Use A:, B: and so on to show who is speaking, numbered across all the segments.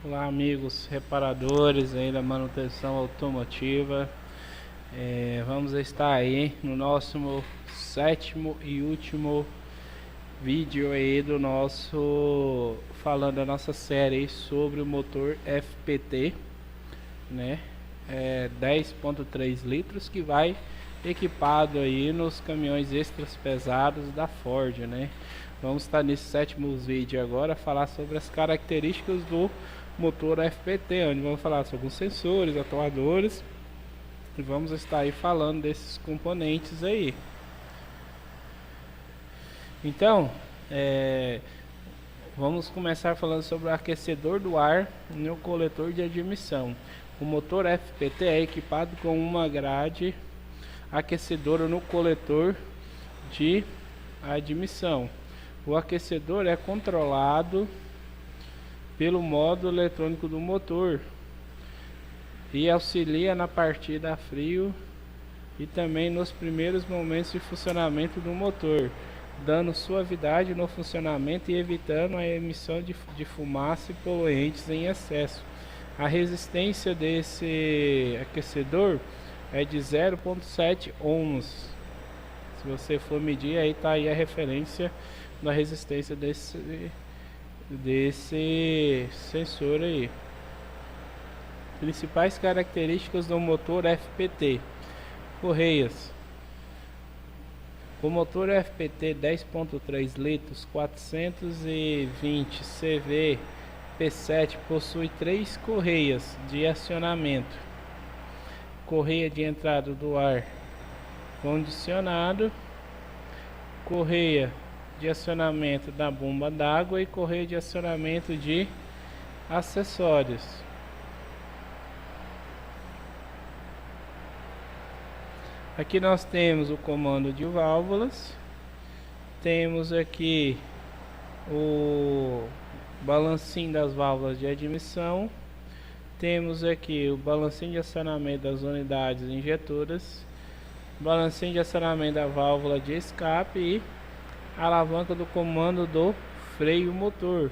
A: Olá, amigos reparadores aí da manutenção automotiva. Vamos estar aí no nosso sétimo e último vídeo aí do nosso falando da nossa série sobre o motor FPT, né? 10.3 litros que vai equipado aí nos caminhões extras pesados da Ford, né? Vamos estar nesse sétimo vídeo agora falar sobre as características do motor FPT, onde vamos falar sobre os sensores, atuadores, e vamos estar aí falando desses componentes aí. Então, vamos começar falando sobre o aquecedor do ar no coletor de admissão. O motor FPT é equipado com uma grade aquecedora no coletor de admissão. O aquecedor é controlado pelo modo eletrônico do motor e auxilia na partida a frio e também nos primeiros momentos de funcionamento do motor, dando suavidade no funcionamento e evitando a emissão de fumaça e poluentes em excesso. A resistência desse aquecedor é de 0,7 ohms. Se você for medir, aí tá aí a referência da resistência desse sensor aí. Principais características do motor FPT. Correias. O motor FPT 10.3 litros 420 CV P7 possui 3 correias de acionamento: correia de entrada do ar condicionado, correia de acionamento da bomba d'água e correia de acionamento de acessórios. Aqui nós temos o comando de válvulas, temos aqui o balancinho das válvulas de admissão, temos aqui o balancinho de acionamento das unidades injetoras, balancinho de acionamento da válvula de escape e a alavanca do comando do freio motor.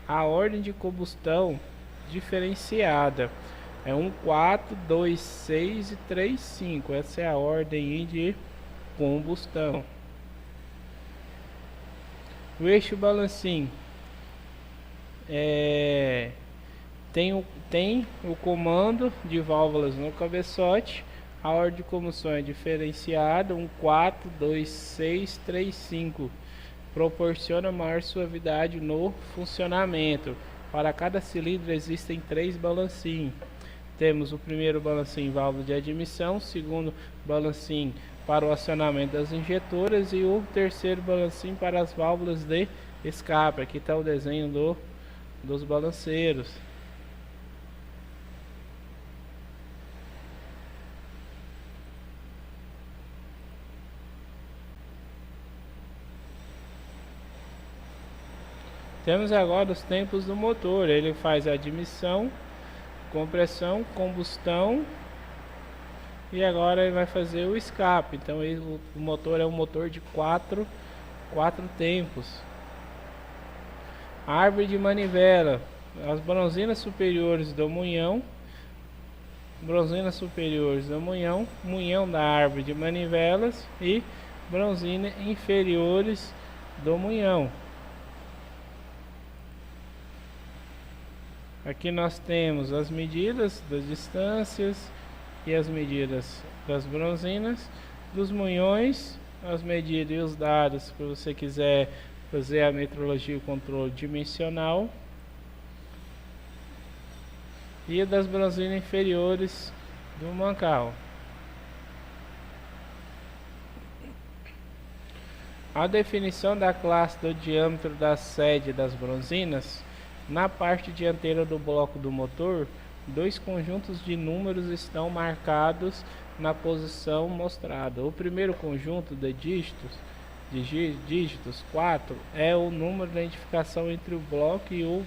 A: A ordem de combustão diferenciada é 1, 4, 2, 6 e 3, 5. Essa é a ordem de combustão. O eixo balancinho tem o comando de válvulas no cabeçote. A ordem de combustão é diferenciada: 1, 4, 2, 6, 3, 5. Proporciona maior suavidade no funcionamento. Para cada cilindro existem 3 balancinhos. Temos o primeiro balancinho válvula de admissão, o segundo balancinho para o acionamento das injetoras e o terceiro balancinho para as válvulas de escape. Aqui está o desenho dos balanceiros. Temos agora os tempos do motor. Ele faz admissão, compressão, combustão e agora ele vai fazer o escape. Então o motor é um motor de quatro tempos. Árvore de manivela. As bronzinas superiores do munhão, munhão da árvore de manivelas e bronzina inferiores do munhão. Aqui nós temos as medidas das distâncias e as medidas das bronzinas, dos munhões, as medidas e os dados se você quiser fazer a metrologia e o controle dimensional, e das bronzinas inferiores do mancal. A definição da classe do diâmetro da sede das bronzinas. Na parte dianteira do bloco do motor, 2 conjuntos de números estão marcados na posição mostrada. O primeiro conjunto de dígitos 4 é o número de identificação entre o bloco e o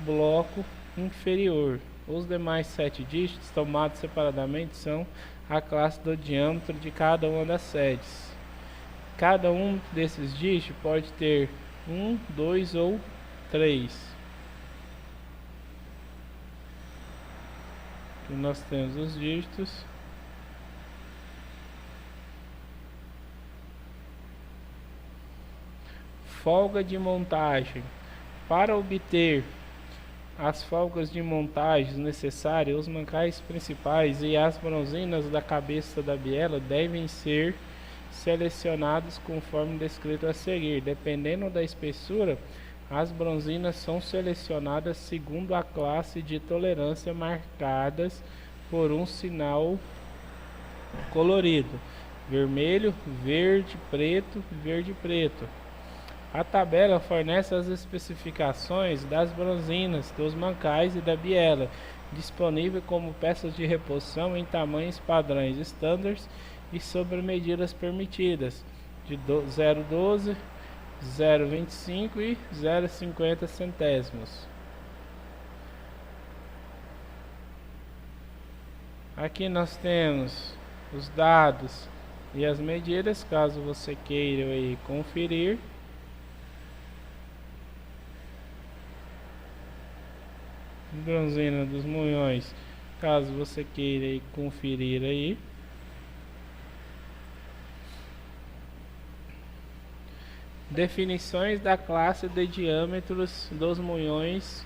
A: bloco inferior. Os demais 7 dígitos, tomados separadamente, são a classe do diâmetro de cada uma das sedes. Cada um desses dígitos pode ter 1, 2 ou 3. Aqui nós temos os dígitos. Folga de montagem. Para obter as folgas de montagem necessárias, os mancais principais e as bronzinas da cabeça da biela devem ser selecionados conforme descrito a seguir. Dependendo da espessura, as bronzinas são selecionadas segundo a classe de tolerância marcadas por um sinal colorido: vermelho, verde, preto, verde, preto. A tabela fornece as especificações das bronzinas, dos mancais e da biela, disponível como peças de reposição em tamanhos padrões standards e sobre medidas permitidas, de 0,12, 0,25 e 0,50 centésimos. Aqui nós temos os dados e as medidas, caso você queira aí conferir. Bronzina dos Munhões, caso você queira aí conferir aí. Definições da classe de diâmetros dos munhões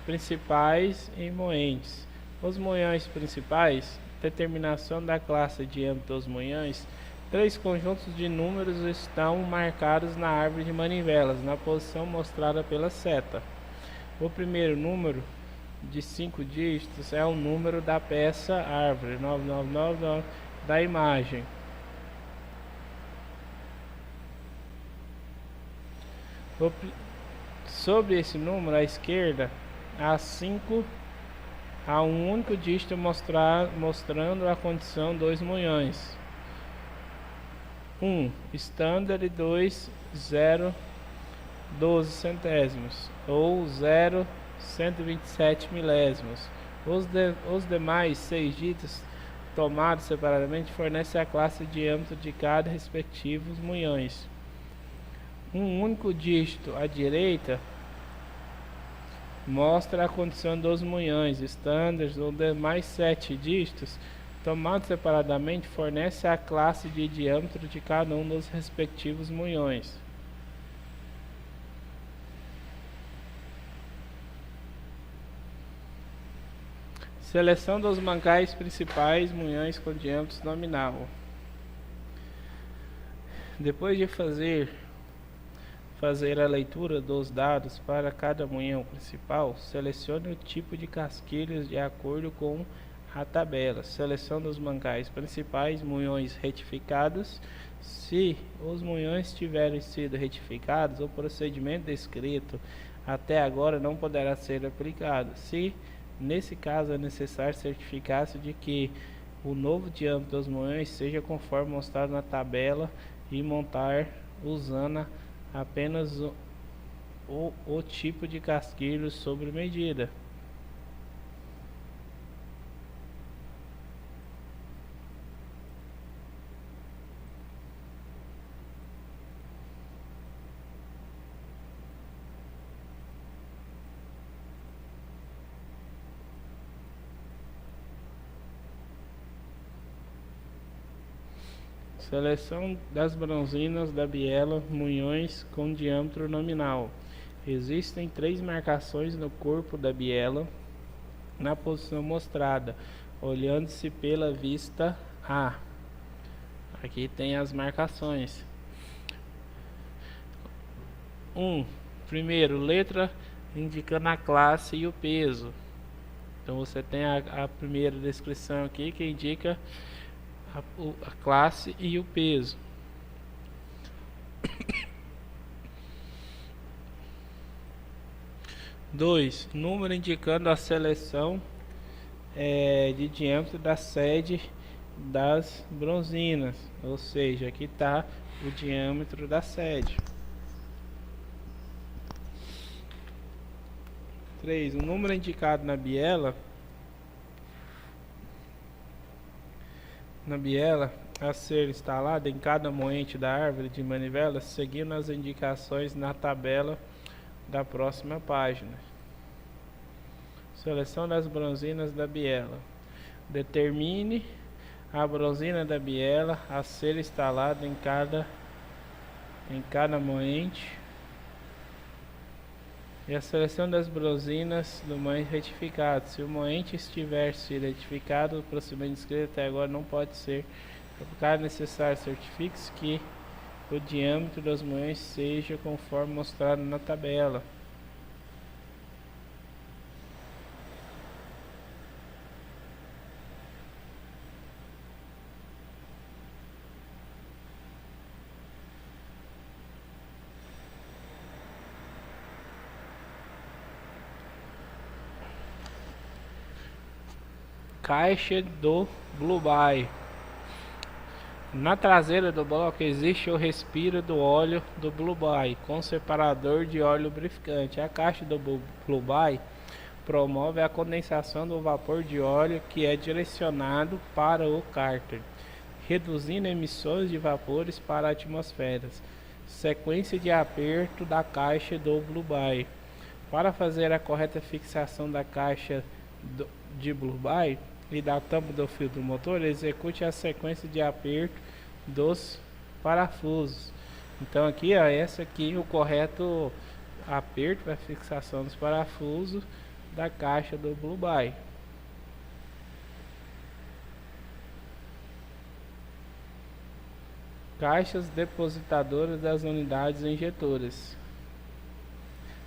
A: principais e moentes. Os munhões principais, determinação da classe de diâmetro dos munhões. 3 conjuntos de números estão marcados na árvore de manivelas, na posição mostrada pela seta. O primeiro número, de 5 dígitos, é o número da peça árvore 9999 da imagem. Sobre esse número à esquerda há um único dígito mostrando a condição 2 munhões. 1 standard e 2 0,12 centésimos ou 0,127 milésimos. Os demais 6 dígitos tomados separadamente fornecem a classe de diâmetro de cada respectivos munhões. Um único dígito à direita mostra a condição dos munhões standards. Os demais 7 dígitos tomados separadamente fornecem a classe de diâmetro de cada um dos respectivos munhões. Seleção dos mancais principais, munhões com diâmetro nominal. Depois de fazer a leitura dos dados para cada munhão principal, selecione o tipo de casquilhos de acordo com a tabela. Seleção dos mancais principais, munhões retificados. Se os munhões tiverem sido retificados, o procedimento descrito até agora não poderá ser aplicado. Se nesse caso é necessário certificar-se de que o novo diâmetro dos munhões seja conforme mostrado na tabela e montar usando apenas o tipo de casquilho sobre medida. Seleção das bronzinas da biela, munhões com diâmetro nominal. Existem 3 marcações no corpo da biela, na posição mostrada, olhando-se pela vista A. Aqui tem as marcações. Primeiro, letra indicando a classe e o peso. Então você tem a primeira descrição aqui que indica a classe e o peso. Dois, número indicando a seleção de diâmetro da sede das bronzinas, ou seja, aqui está o diâmetro da sede. 3, o número indicado na biela a ser instalada em cada moente da árvore de manivela, seguindo as indicações na tabela da próxima página. Seleção das bronzinas da biela. Determine a bronzina da biela a ser instalada em cada moente e a seleção das bronzinas do moente retificado. Se o moente estiver sido retificado, o procedimento descrito até agora não pode ser aplicado. É necessário certifique-se que o diâmetro dos moentes seja conforme mostrado na tabela. Caixa do Blue Buy. Na traseira do bloco existe o respiro do óleo do Blue Buy com separador de óleo lubrificante. A caixa do Blue Buy promove a condensação do vapor de óleo que é direcionado para o cárter, reduzindo emissões de vapores para a atmosfera. Sequência de aperto da caixa do Blue Buy. Para fazer a correta fixação da caixa de Blue Buy e da tampa do filtro do motor, execute a sequência de aperto dos parafusos. Então aqui, ó, essa aqui o correto aperto para fixação dos parafusos da caixa do Blue Buy. Caixas depositadoras das unidades injetoras.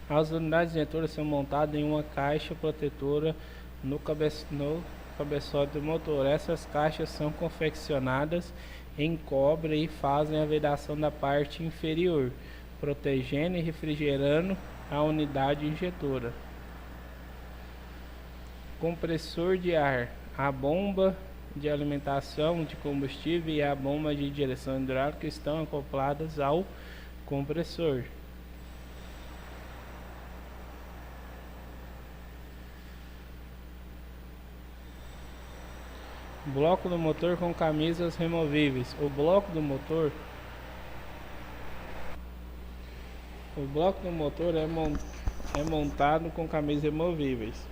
A: As unidades injetoras são montadas em uma caixa protetora no cabeçote do motor. Essas caixas são confeccionadas em cobre e fazem a vedação da parte inferior, protegendo e refrigerando a unidade injetora. Compressor de ar. A bomba de alimentação de combustível e a bomba de direção hidráulica estão acopladas ao compressor. Bloco do motor com camisas removíveis. O bloco do motor é montado com camisas removíveis.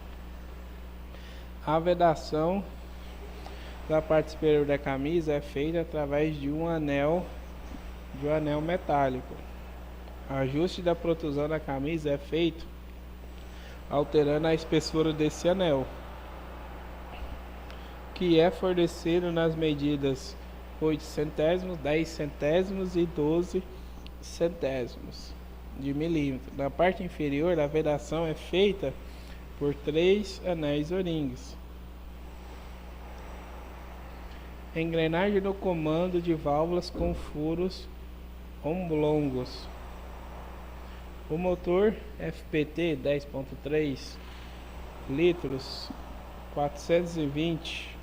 A: A vedação da parte superior da camisa é feita através de um anel metálico. O ajuste da protusão da camisa é feito alterando a espessura desse anel, que é fornecido nas medidas 8 centésimos, 10 centésimos e 12 centésimos de milímetro. Na parte inferior, a vedação é feita por 3 anéis O-rings. Engrenagem no comando de válvulas com furos oblongos. O motor FPT 10.3 litros 420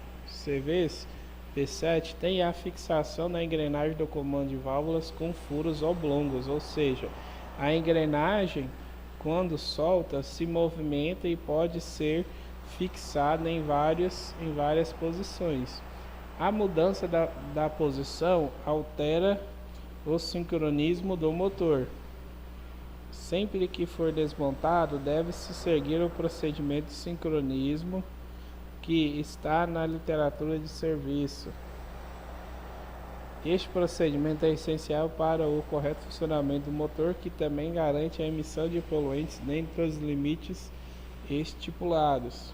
A: CVs P7 tem a fixação da engrenagem do comando de válvulas com furos oblongos, ou seja, a engrenagem, quando solta, se movimenta e pode ser fixada em várias posições. A mudança da posição altera o sincronismo do motor. Sempre que for desmontado, deve-se seguir o procedimento de sincronismo que está na literatura de serviço. Este procedimento é essencial para o correto funcionamento do motor, que também garante a emissão de poluentes dentro dos limites estipulados.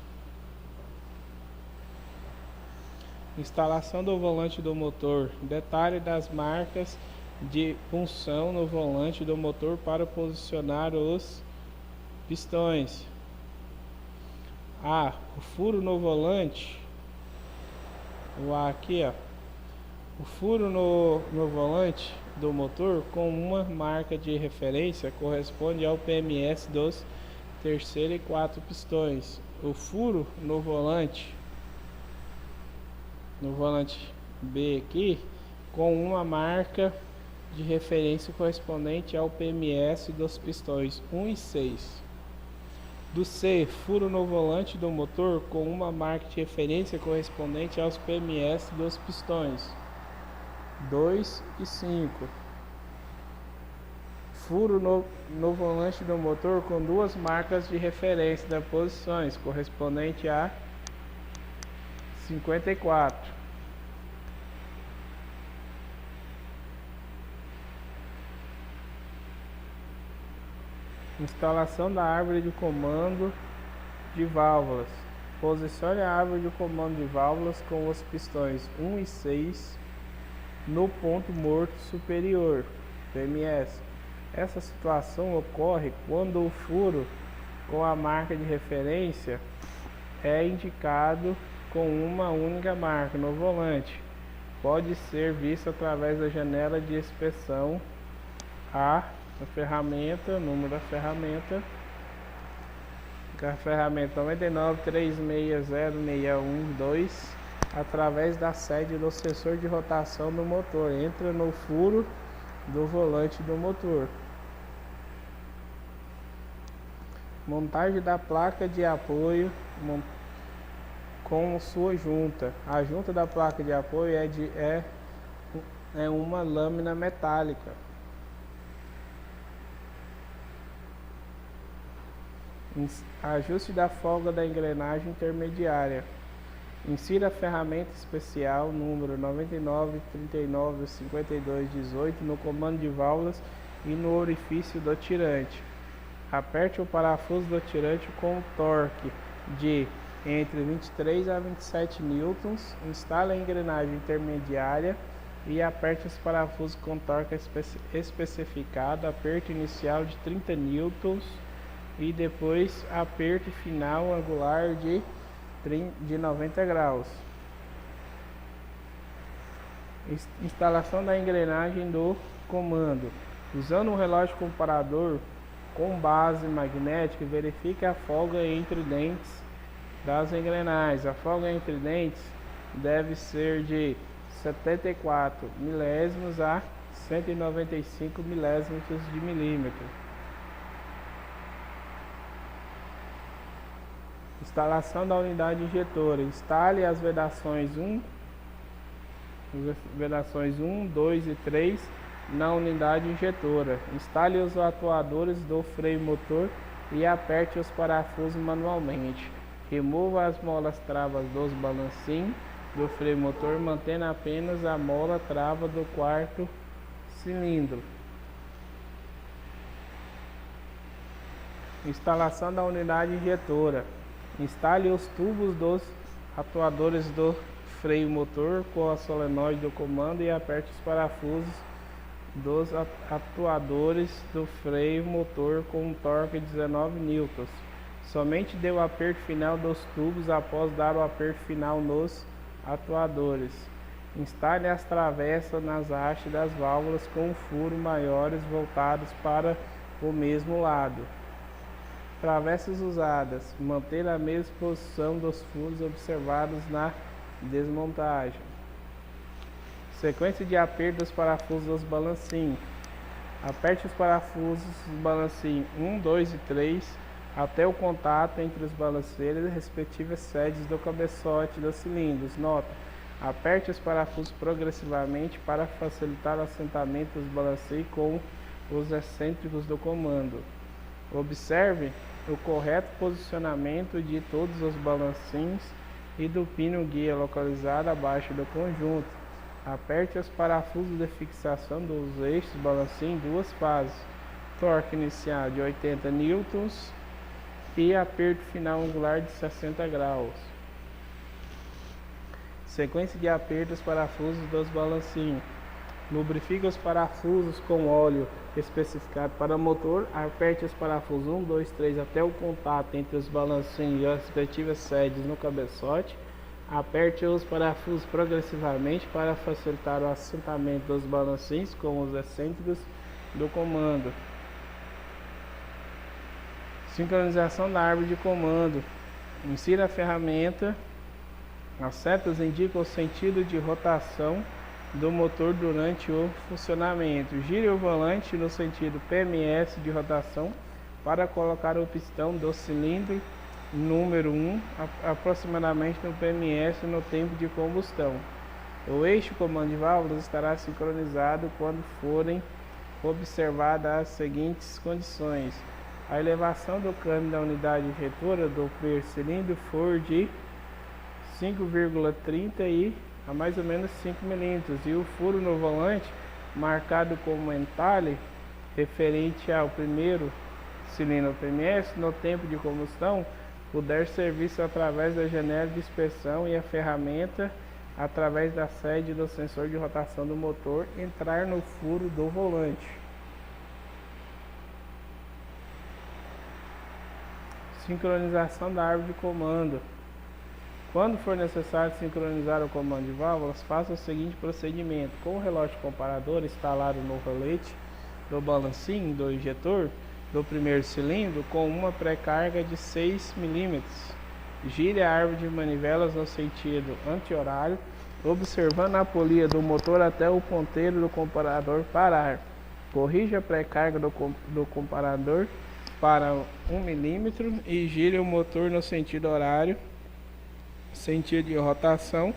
A: Instalação do volante do motor. Detalhe das marcas de punção no volante do motor para posicionar os pistões. O furo no volante. O A aqui, ó. O furo no volante do motor com uma marca de referência corresponde ao PMS dos terceiro e quarto pistões. O furo no volante B aqui com uma marca de referência correspondente ao PMS dos pistões 1 e 6. Do C, furo no volante do motor com uma marca de referência correspondente aos PMS dos pistões 2 e 5. Furo no volante do motor com duas marcas de referência das posições correspondente a 54. Instalação da árvore de comando de válvulas. Posicione a árvore de comando de válvulas com os pistões 1 e 6 no ponto morto superior, PMS. Essa situação ocorre quando o furo com a marca de referência é indicado com uma única marca no volante. Pode ser visto através da janela de inspeção A ferramenta, número da ferramenta, a ferramenta 99360612, através da sede do sensor de rotação do motor. Entra no furo do volante do motor. Montagem da placa de apoio com sua junta. A junta da placa de apoio é uma lâmina metálica. Ajuste da folga da engrenagem intermediária. Insira a ferramenta especial número 99395218 no comando de válvulas e no orifício do tirante. Aperte o parafuso do tirante com torque de entre 23 a 27 newtons. Instale a engrenagem intermediária e aperte os parafusos com torque especificado. Aperto inicial de 30 newtons e depois aperto final angular de 90 graus. Instalação da engrenagem do comando. Usando um relógio comparador com base magnética, verifique a folga entre dentes das engrenagens. A folga entre dentes deve ser de 74 milésimos a 195 milésimos de milímetro. Instalação da unidade injetora. Instale as vedações 1, 2 e 3 na unidade injetora. Instale os atuadores do freio motor e aperte os parafusos manualmente. Remova as molas travas dos balancinhos do freio motor, mantendo apenas a mola trava do quarto cilindro. Instalação da unidade injetora. Instale os tubos dos atuadores do freio motor com a solenoide do comando e aperte os parafusos dos atuadores do freio motor com um torque de 19 newtons. Somente dê o aperto final dos tubos após dar o aperto final nos atuadores. Instale as travessas nas hastes das válvulas com furo maiores voltados para o mesmo lado. Travessas usadas. Manter a mesma posição dos furos observados na desmontagem. Sequência de aperto dos parafusos dos balancinhos. Aperte os parafusos dos balancinhos 1, 2 e 3 até o contato entre os balanceiros e respectivas sedes do cabeçote dos cilindros. Nota: aperte os parafusos progressivamente para facilitar o assentamento dos balanceiros com os excêntricos do comando. Observe o correto posicionamento de todos os balancinhos e do pino guia localizado abaixo do conjunto. Aperte os parafusos de fixação dos eixos balancinho em duas fases. Torque inicial de 80 newtons e aperto final angular de 60 graus. Sequência de aperto dos parafusos dos balancinhos. Lubrifique os parafusos com óleo especificado para motor. Aperte os parafusos 1, 2, 3 até o contato entre os balancinhos e as respectivas sedes no cabeçote. Aperte os parafusos progressivamente para facilitar o assentamento dos balancinhos com os excêntricos do comando. Sincronização da árvore de comando. Insira a ferramenta. As setas indicam o sentido de rotação do motor durante o funcionamento. Gire o volante no sentido PMS de rotação para colocar o pistão do cilindro número 1 aproximadamente no PMS no tempo de combustão. O eixo comando de válvulas estará sincronizado quando forem observadas as seguintes condições: a elevação do câmbio da unidade injetora do primeiro cilindro for de 5,30 e a mais ou menos 5 milímetros, e o furo no volante marcado como entalhe referente ao primeiro cilindro PMS no tempo de combustão puder ser visto através da janela de inspeção e a ferramenta através da sede do sensor de rotação do motor entrar no furo do volante. Sincronização da árvore de comando. Quando for necessário sincronizar o comando de válvulas, faça o seguinte procedimento. Com o relógio comparador instalado no rolete do balancim do injetor do primeiro cilindro com uma pré-carga de 6 mm, gire a árvore de manivelas no sentido anti-horário, observando a polia do motor até o ponteiro do comparador parar. Corrija a pré-carga do comparador para 1 mm e gire o motor no sentido horário, sentido de rotação,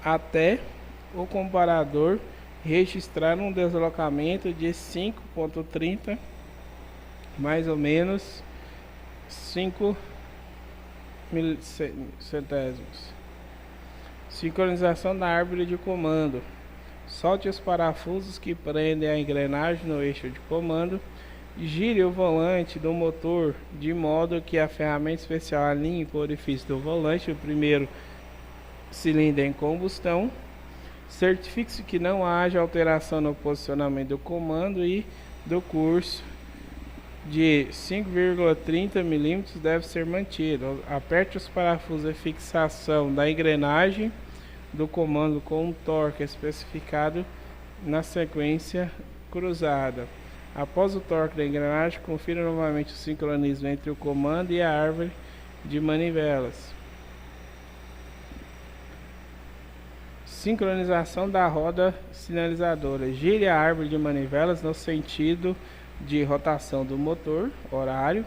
A: até o comparador registrar um deslocamento de 5,30, mais ou menos 5 milissetésimos. Sincronização da árvore de comando. Solte os parafusos que prendem a engrenagem no eixo de comando. Gire o volante do motor de modo que a ferramenta especial alinhe com o orifício do volante, o primeiro cilindro em combustão. Certifique-se que não haja alteração no posicionamento do comando e do curso de 5,30 mm deve ser mantido. Aperte os parafusos de fixação da engrenagem do comando com um torque especificado na sequência cruzada. Após o torque da engrenagem, confira novamente o sincronismo entre o comando e a árvore de manivelas. Sincronização da roda sinalizadora. Gire a árvore de manivelas no sentido de rotação do motor, horário,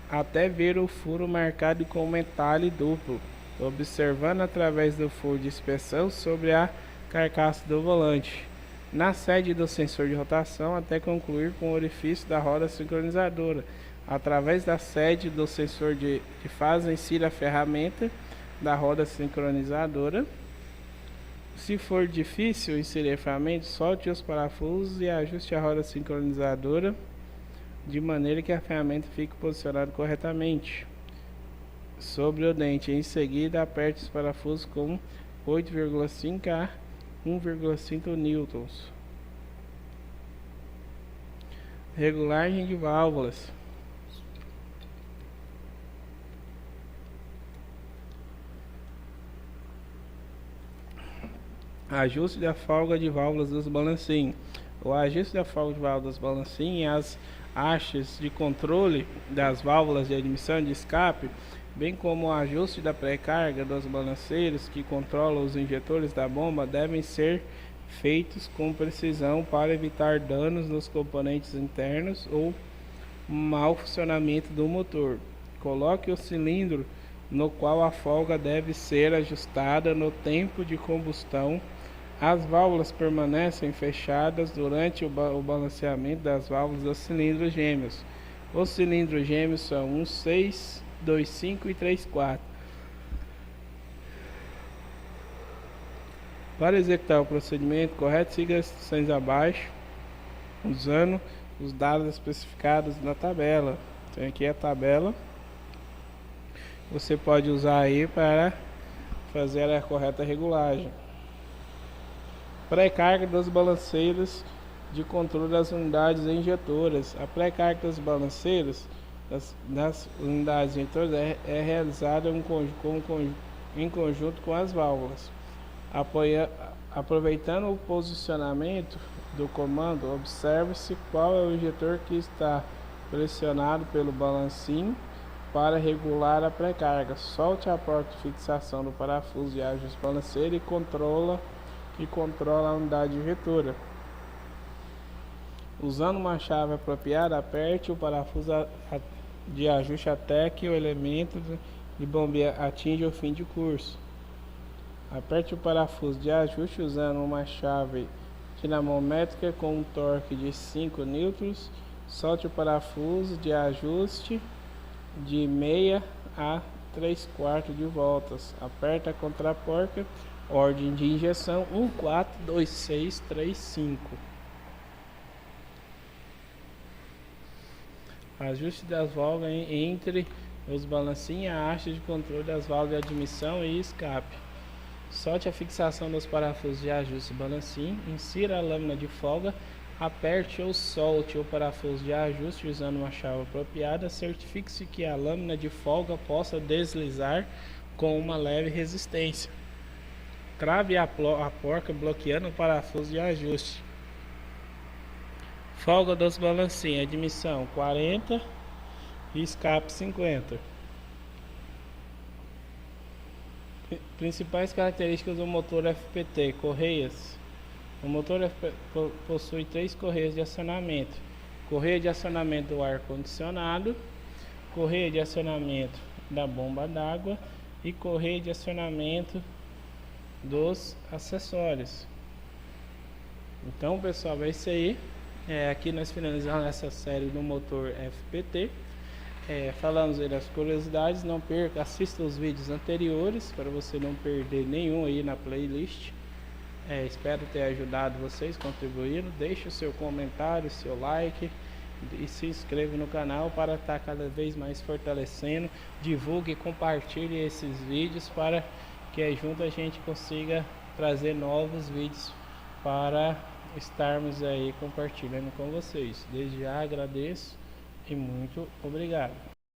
A: até ver o furo marcado com entalhe duplo, observando através do furo de inspeção sobre a carcaça do volante, na sede do sensor de rotação, até concluir com o orifício da roda sincronizadora. Através da sede do sensor de fase, insira a ferramenta da roda sincronizadora. Se for difícil inserir a ferramenta, solte os parafusos e ajuste a roda sincronizadora de maneira que a ferramenta fique posicionada corretamente sobre o dente. Em seguida, aperte os parafusos com 8,5 a 1,5 newtons. Regulagem de válvulas. Ajuste da folga de válvulas dos balancinhos. O ajuste da folga de válvulas dos balancinhos e as hastes de controle das válvulas de admissão e de escape, bem como o ajuste da pré-carga dos balanceiros que controlam os injetores da bomba, devem ser feitos com precisão para evitar danos nos componentes internos ou mau funcionamento do motor. Coloque o cilindro no qual a folga deve ser ajustada no tempo de combustão. As válvulas permanecem fechadas durante o balanceamento das válvulas dos cilindros gêmeos. Os cilindros gêmeos são 1,6, 2,5 e 3,4. Para executar o procedimento correto, siga as instruções abaixo, usando os dados especificados na tabela. Tem aqui a tabela. Você pode usar aí para fazer a correta regulagem. Pré-carga dos balanceiros de controle das unidades injetoras. A pré-carga dos balanceiros das unidades injetoras é realizada em conjunto com as válvulas. Aproveitando o posicionamento do comando, observe-se qual é o injetor que está pressionado pelo balancinho para regular a pré-carga. Solte a porta de fixação do parafuso de ajuste balanceiro e controla a unidade injetora. Usando uma chave apropriada, aperte o parafuso de ajuste até que o elemento de bombeia atinja o fim de curso. Aperte o parafuso de ajuste usando uma chave dinamométrica com um torque de 5 newtons. Solte o parafuso de ajuste de meia a 3/4 de voltas. Aperta a contraporca. Ordem de injeção 142635. Ajuste das válvulas entre os balancinhos e a haste de controle das válvulas de admissão e escape. Solte a fixação dos parafusos de ajuste balancinho. Insira a lâmina de folga. Aperte ou solte o parafuso de ajuste usando uma chave apropriada. Certifique-se que a lâmina de folga possa deslizar com uma leve resistência. Trave a porca bloqueando o parafuso de ajuste. Folga dos balancinhos, admissão 40 e escape 50. Principais características do motor FPT: correias. O motor FPT possui 3 correias de acionamento: correia de acionamento do ar condicionado, correia de acionamento da bomba d'água e correia de acionamento dos acessórios. Então, pessoal, é isso aí. Aqui nós finalizamos essa série do motor FPT. Falamos aí das curiosidades. Não perca, assista os vídeos anteriores para você não perder nenhum aí na playlist. Espero ter ajudado vocês, contribuindo. Deixe o seu comentário, seu like e se inscreva no canal para estar cada vez mais fortalecendo. Divulgue e compartilhe esses vídeos para que junto a gente consiga trazer novos vídeos para estarmos aí compartilhando com vocês. Desde já agradeço e muito obrigado.